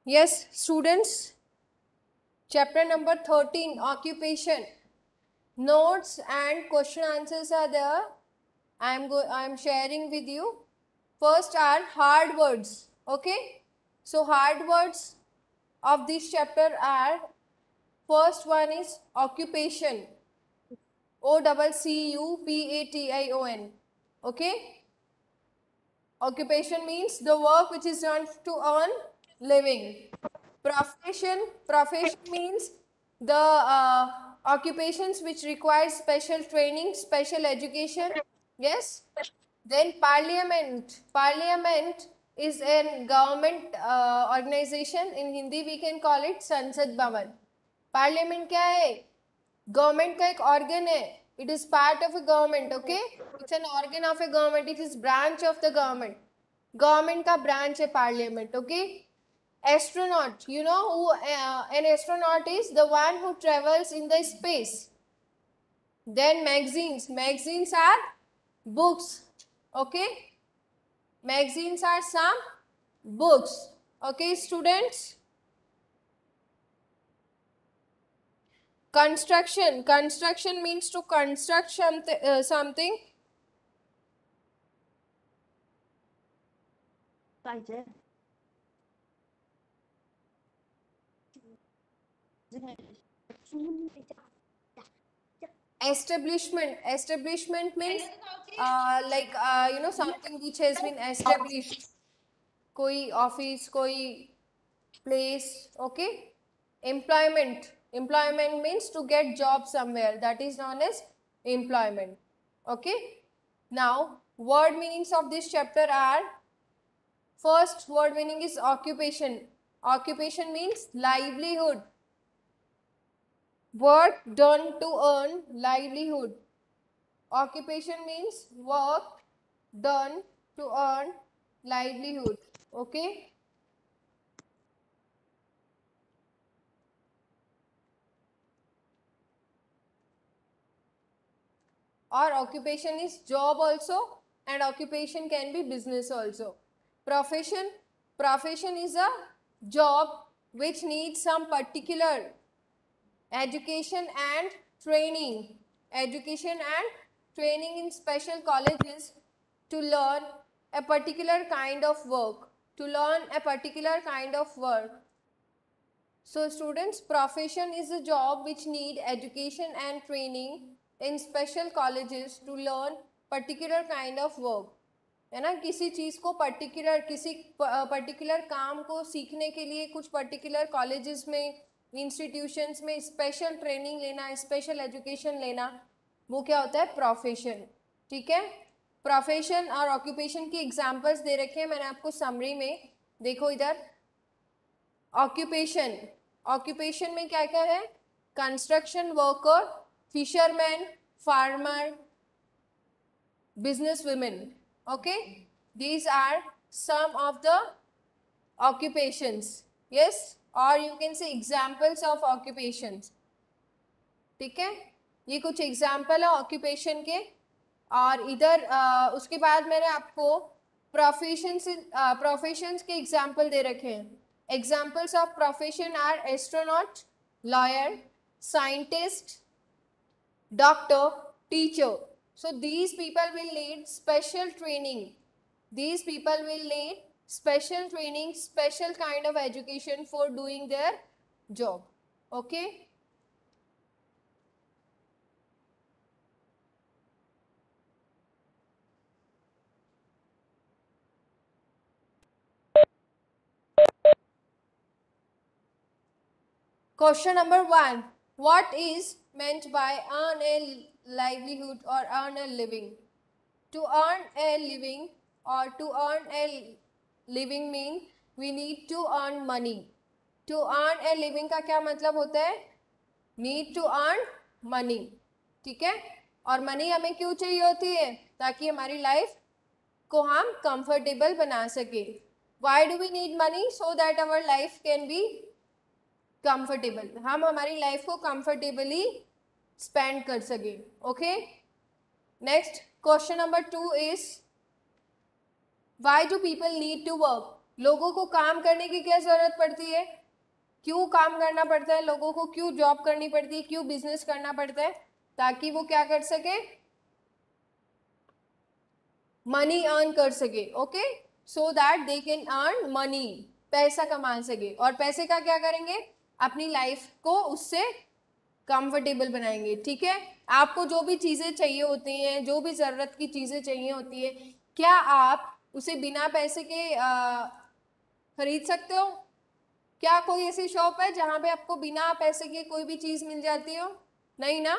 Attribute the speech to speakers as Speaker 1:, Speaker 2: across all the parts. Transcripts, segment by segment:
Speaker 1: Yes, students, chapter number 13, occupation. Notes and question answers are there. I am sharing with you. First are hard words. Okay, so hard words of this chapter are, first one is occupation. OCCUPATION. Okay, occupation means the work which is done to earn living. Profession means the occupations which require special training, special education. Yes. Then parliament is a government organization. In Hindi we can call it Sansad Bhavan. Parliament क्या है? Government का एक organ है. It is part of a government. Okay, it's an organ of a government. It is branch of the government. Government का branch है parliament. Okay. Astronaut, you know who an astronaut is? The one who travels in the space. Then magazines are books. Okay, magazines are some books. Okay, students. Construction means to construct something. Establishment means something which has been established. कोई office, कोई place. Okay. Employment means to get job somewhere. That is known as employment. Okay. Now word meanings of this chapter are, first word meaning is occupation. Occupation means livelihood. Work done to earn livelihood. Occupation means work done to earn livelihood. Okay. Or occupation is job also, and occupation can be business also. Profession is a job which needs some particular education and training. Education and training in special colleges to learn a particular kind of work. So students, profession is a job which need education and training in special colleges to learn particular kind of work. है ना, किसी चीज़ को particular काम को सीखने के लिए कुछ पर्टिकुलर कॉलेजेस में, इंस्टीट्यूशंस में स्पेशल ट्रेनिंग लेना, स्पेशल एजुकेशन लेना, वो क्या होता है? प्रोफेशन. ठीक है. प्रोफेशन और ऑक्यूपेशन की एग्जांपल्स दे रखे हैं मैंने आपको समरी में. देखो इधर, ऑक्यूपेशन में क्या क्या है? Construction worker, fisherman, farmer, business women. Okay, these are some of the occupations. Yes, or you can say examples of occupations. ठीक है, ये कुछ एग्जाम्पल है ऑक्यूपेशन के. और इधर उसके बाद मैंने आपको प्रोफेशंस के एग्जाम्पल दे रखे हैं. Examples of profession are astronaut, lawyer, scientist, doctor, teacher. So these people will need special training. Special kind of education for doing their job. Okay. Question number 1. What is meant by earn a livelihood or earn a living? To earn a living or to earn a living mean we need to earn money. To earn a living का क्या मतलब होता है? Need to earn money. ठीक है. और money हमें क्यों चाहिए होती है? ताकि हमारी लाइफ को हम कंफर्टेबल बना सके. Why do we need money? So that our life can be comfortable, हम हमारी लाइफ को कंफर्टेबली स्पेंड कर सके. Okay. Next question number 2 is, why do people need to work? लोगों को काम करने की क्या जरूरत पड़ती है, क्यों काम करना पड़ता है लोगों को, क्यों जॉब करनी पड़ती है, क्यों बिजनेस करना पड़ता है, ताकि वो क्या कर सके, मनी अर्न कर सके. Okay, so that they can earn money, पैसा कमा सके. और पैसे का क्या करेंगे, अपनी लाइफ को उससे कंफर्टेबल बनाएंगे. ठीक है, आपको जो भी चीजें चाहिए होती हैं, जो भी जरूरत की चीजें चाहिए होती है, क्या आप उसे बिना पैसे के खरीद सकते हो? क्या कोई ऐसी शॉप है जहां पे आपको बिना पैसे के कोई भी चीज मिल जाती हो? नहीं ना.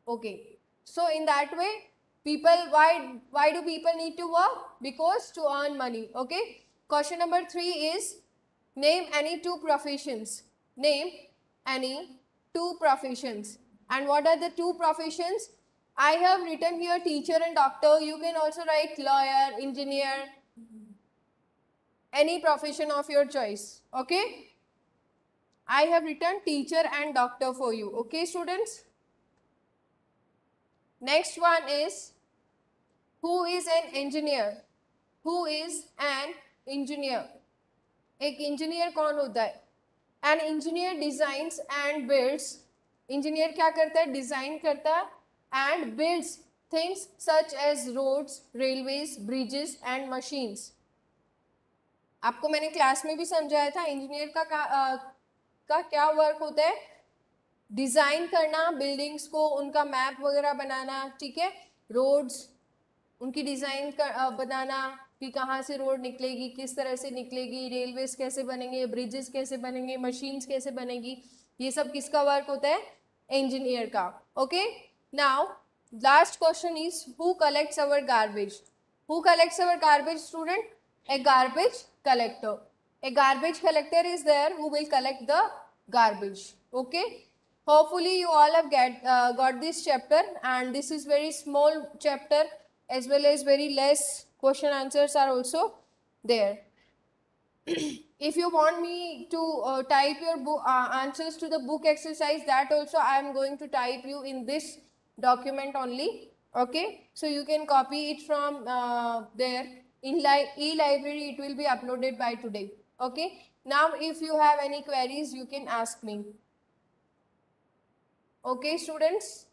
Speaker 1: Okay, so in that way people, why do people need to work? Because to earn money. Okay, question number 3 is name any two professions. Name any two professions. And what are the two professions? I have written here teacher and doctor. You can also write lawyer, engineer, any profession of your choice. Okay, I have written teacher and doctor for you. Okay students, next one is who is an engineer. Who is an engineer? एक engineer कौन होता है? An engineer designs and builds. Engineer क्या करता है, design करता है and builds things such as roads, railways, bridges and machines. आपको मैंने क्लास में भी समझाया था इंजीनियर का क्या वर्क होता है, डिजाइन करना बिल्डिंग्स को, उनका मैप वगैरह बनाना. ठीक है, रोड्स उनकी डिज़ाइन बनाना कि कहाँ से रोड निकलेगी, किस तरह से निकलेगी, रेलवेज कैसे बनेंगे, ब्रिजेस कैसे बनेंगे, मशीन्स कैसे बनेगी, ये सब किसका वर्क होता है, इंजीनियर का. Okay, now last question is who collects our garbage. Who collects our garbage student? A garbage collector. A garbage collector is there who will collect the garbage. Okay, hopefully you all have got this chapter, and this is very small chapter, as well as very less question answers are also there. If you want me to type your answers to the book exercise, that also I am going to type you in this document only. Okay, so you can copy it from there in e-library. It will be uploaded by today. Okay, now if you have any queries, you can ask me. Okay students.